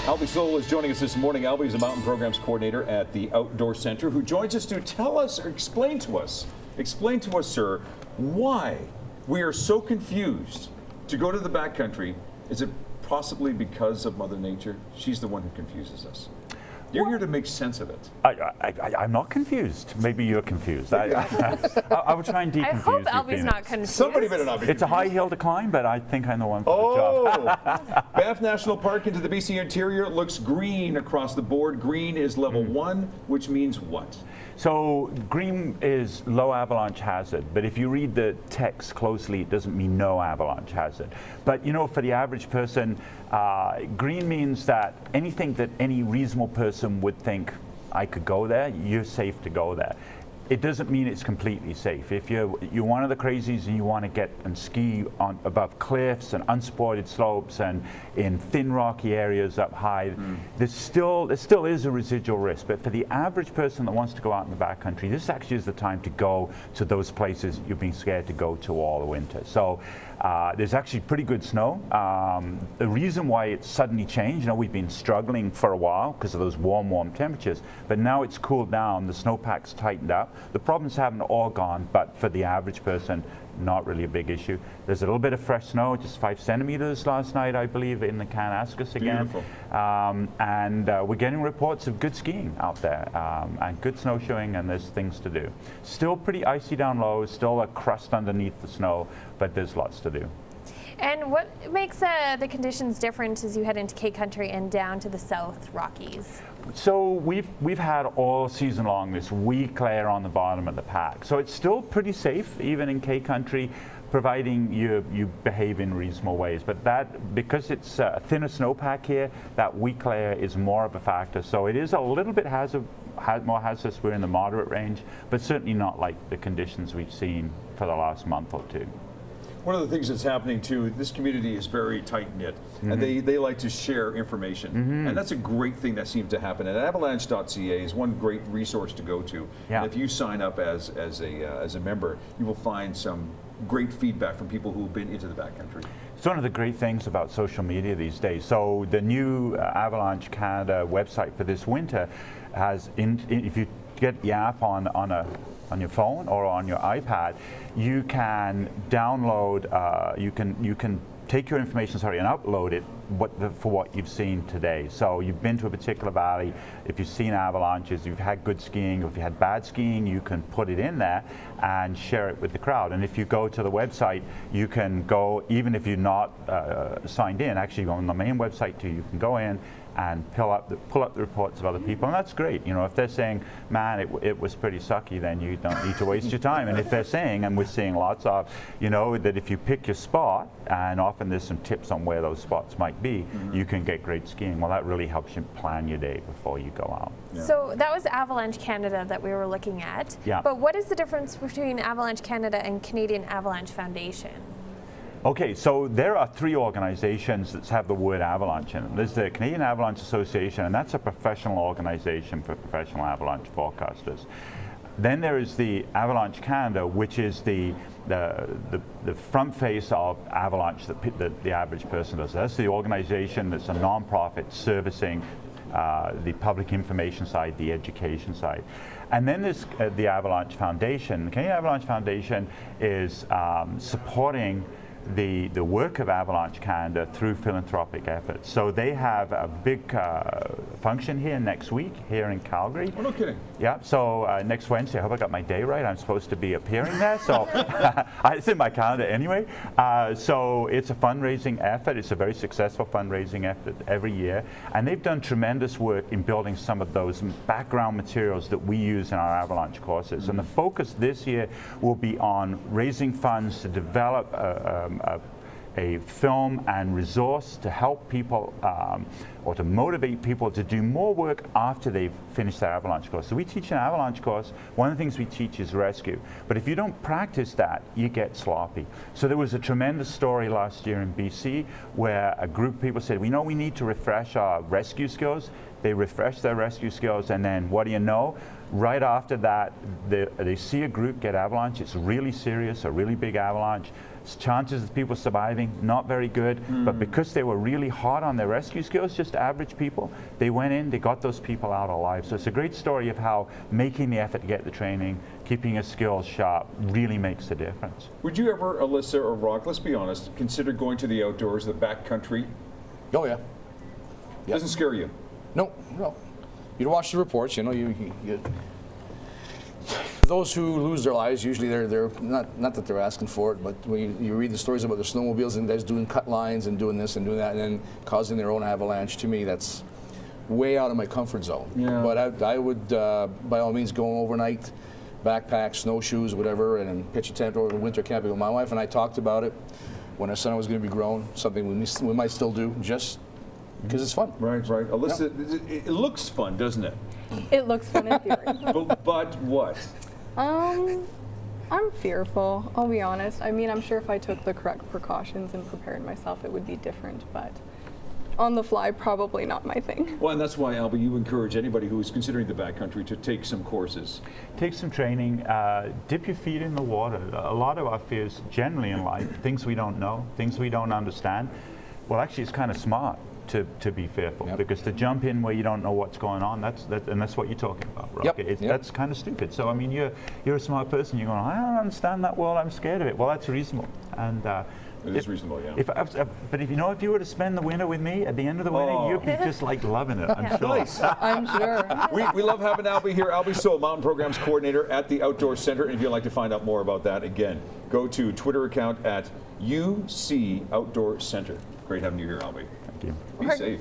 Albi is joining us this morning. Albi is a mountain programs coordinator at the Outdoor Center who joins us to tell us or explain to us, sir, why we are so confused to go to the backcountry. Is it possibly because of Mother Nature? She's the one who confuses us. You're here to make sense of it. I'm not confused. Maybe you're confused. I will try and deconfuse you. I hope Albi's not confused. Somebody better not be confused. It's a high hill to climb, but I think I know one for the job. Banff National Park into the BC interior looks green across the board. Green is level 1, which means what? So green is low avalanche hazard, but if you read the text closely, it doesn't mean no avalanche hazard. But you know, for the average person, green means that anything that any reasonable person would think, I could go there, you're safe to go there. It doesn't mean it's completely safe. If you're one of the crazies and you want to get and ski on above cliffs and unsupported slopes and in thin rocky areas up high, there still is a residual risk. But for the average person that wants to go out in the backcountry, this actually is the time to go to those places you've been scared to go to all the winter. So there's actually pretty good snow. The reason why it's suddenly changed, you know, we've been struggling for a while because of those warm temperatures, but now it's cooled down, the snowpack's tightened up. The problems haven't all gone, but for the average person, not really a big issue. There's a little bit of fresh snow, just 5 centimeters last night, I believe, in the Kananaskis again. Beautiful. And we're getting reports of good skiing out there and good snowshoeing, and there's things to do. Still pretty icy down low, still a crust underneath the snow, but there's lots to do. And what makes the conditions different as you head into K Country and down to the South Rockies? So we've had all season long this weak layer on the bottom of the pack. So it's still pretty safe, even in K Country, providing you behave in reasonable ways. But that, because it's a thinner snowpack here, that weak layer is more of a factor. So it is a little bit more hazardous. We're in the moderate range, but certainly not like the conditions we've seen for the last month or two. One of the things that's happening too, this community is very tight-knit, and they like to share information. And that's a great thing that seems to happen. And avalanche.ca is one great resource to go to. Yeah. And if you sign up as a member, you will find some great feedback from people who've been into the backcountry. It's one of the great things about social media these days. So the new Avalanche Canada website for this winter has, if you get the app on your phone or on your iPad, you can download, you can take your information, and upload it for what you've seen today. So you've been to a particular valley, if you've seen avalanches, you've had good skiing, or if you had bad skiing, you can put it in there and share it with the crowd. And if you go to the website, you can go, even if you're not signed in, actually on the main website too, you can go in and pull up the reports of other people, and that's great. You know, if they're saying, man, it was pretty sucky, then you don't need to waste your time. And if they're saying, and we're seeing lots of, you know, that if you pick your spot, and often there's some tips on where those spots might be, you can get great skiing. Well, that really helps you plan your day before you go out. Yeah. So that was Avalanche Canada that we were looking at. Yeah. But what is the difference between Avalanche Canada and Canadian Avalanche Foundation? Okay, so there are 3 organizations that have the word avalanche in them. There's the Canadian Avalanche Association, and that's a professional organization for professional avalanche forecasters. Then there is the Avalanche Canada, which is the front face of avalanche that the average person does. That's the organization that's a non-profit servicing the public information side, the education side. And then there's the Avalanche Foundation. The Canadian Avalanche Foundation is supporting the work of Avalanche Canada through philanthropic efforts. So they have a big function here next week here in Calgary. Oh, no kidding. Yeah, so next Wednesday, I hope I got my day right. I'm supposed to be appearing there, so it's in my calendar anyway. So it's a fundraising effort. It's a very successful fundraising effort every year, and they've done tremendous work in building some of those background materials that we use in our avalanche courses. And the focus this year will be on raising funds to develop a film and resource to help people or to motivate people to do more work after they've finished their avalanche course. So we teach an avalanche course. One of the things we teach is rescue. But if you don't practice that, you get sloppy. So there was a tremendous story last year in BC where a group of people said, we know we need to refresh our rescue skills. They refresh their rescue skills, and then what do you know? Right after that, they see a group get avalanche. It's really serious, a really big avalanche. Chances of people surviving, not very good. But because they were really hot on their rescue skills, just average people, they went in, they got those people out alive. So it's a great story of how making the effort to get the training, keeping your skills sharp, really makes a difference. Would you ever, Alyssa or Rock, let's be honest, consider going to the outdoors, the backcountry? Oh yeah. Doesn't scare you? No, no. You watch the reports, you know, you those who lose their lives, usually they're not that they're asking for it, but when you read the stories about the snowmobiles and guys doing cut lines and doing this and doing that and then causing their own avalanche, to me that's way out of my comfort zone. Yeah. But I would, by all means, go overnight, backpack, snowshoes, whatever, and then pitch a tent over winter camping with my wife. And I talked about it when our son was going to be grown, something we might still do, just because it's fun. Right, right. Alyssa, it looks fun, doesn't it? It looks fun in theory. But what? I'm fearful, I'll be honest. I mean, I'm sure if I took the correct precautions and prepared myself, it would be different, but on the fly, probably not my thing. Well, and that's why, Albi, you encourage anybody who is considering the backcountry to take some courses. Take some training, dip your feet in the water. A lot of our fears generally in life, things we don't know, things we don't understand, well, actually it's kind of smart to be fearful, because to jump in where you don't know what's going on, that's what you're talking about, Rock. That's kind of stupid. So I mean, you're a smart person. You're going, I don't understand that world. I'm scared of it. Well, that's reasonable. And it is reasonable, yeah. But if you were to spend the winter with me, at the end of the winter, you'd be just like loving it. I'm sure. Nice. I'm sure. We love having Albi here. Albi Soul, Mountain Programs Coordinator at the Outdoor Center. And if you'd like to find out more about that, again, go to Twitter account at UC Outdoor Center. Great having you here, Albi. Thank you. Be safe.